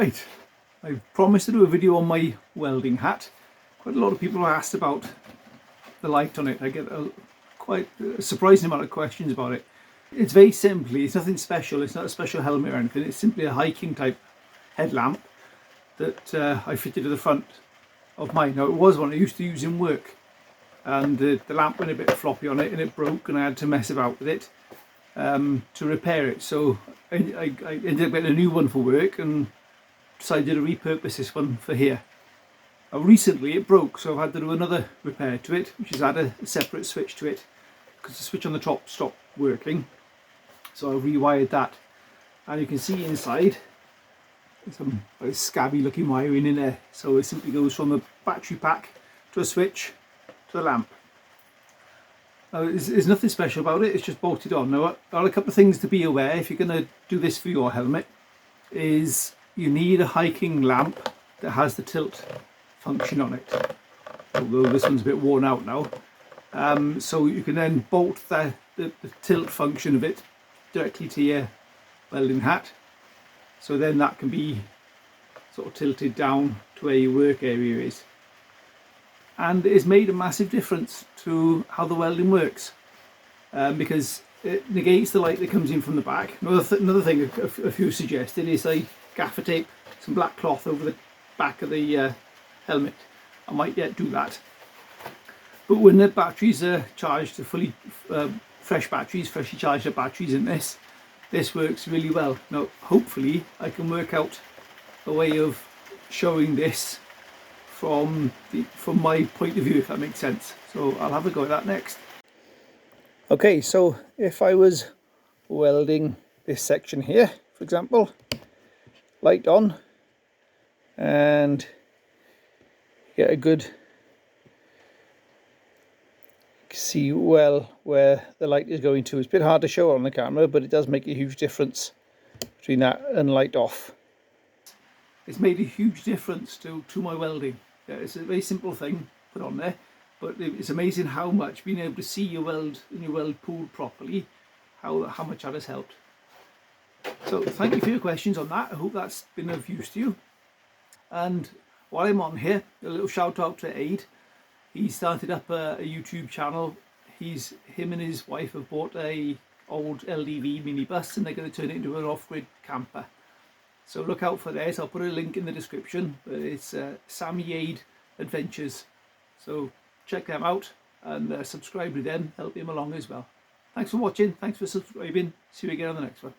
Right, I promised to do a video on my welding hat. Quite a lot of people asked about the light on it. I get quite a surprising amount of questions about it. It's very simply, it's nothing special, it's not a special helmet or anything, it's simply a hiking type headlamp that I fitted to the front of mine. Now it was one I used to use in work, and the lamp went a bit floppy on it and it broke, and I had to mess about with it to repair it. So I ended up getting a new one for work and decided to repurpose this one for here. Now recently it broke, so I've had to do another repair to it, which is add a separate switch to it because the switch on the top stopped working. So I rewired that, and you can see inside some very scabby looking wiring in there. So it simply goes from the battery pack to a switch to the lamp. Now there's nothing special about it, it's just bolted on. Now there are a couple of things to be aware if you're going to do this for your helmet. Is you need a hiking lamp that has the tilt function on it, although this one's a bit worn out now. So you can then bolt the tilt function of it directly to your welding hat, so then that can be sort of tilted down to where your work area is, and it's made a massive difference to how the welding works, because it negates the light that comes in from the back. Another thing a few suggested is I gaffer tape some black cloth over the back of the helmet. I might yet do that, but when the batteries are charged to fully fresh batteries, freshly charged up batteries in this works really well. Now hopefully I can work out a way of showing this from my point of view, if that makes sense. So I'll have a go at that next. Okay, so if I was welding this section here, for example, light on, and get a good, see well where the light is going to. It's a bit hard to show on the camera, but it does make a huge difference between that and light off. It's made a huge difference to my welding. Yeah, it's a very simple thing put on there, but it's amazing how much being able to see your weld and your weld pool properly, how much that has helped. So thank you for your questions on that. I hope that's been of use to you. And while I'm on here, a little shout out to Aid. He started up a YouTube channel. Him and his wife have bought a old LDV minibus, and they're going to turn it into an off-grid camper. So look out for theirs. I'll put a link in the description. But it's Sammy Aid Adventures. So check them out and subscribe to them. Help him along as well. Thanks for watching. Thanks for subscribing. See you again on the next one.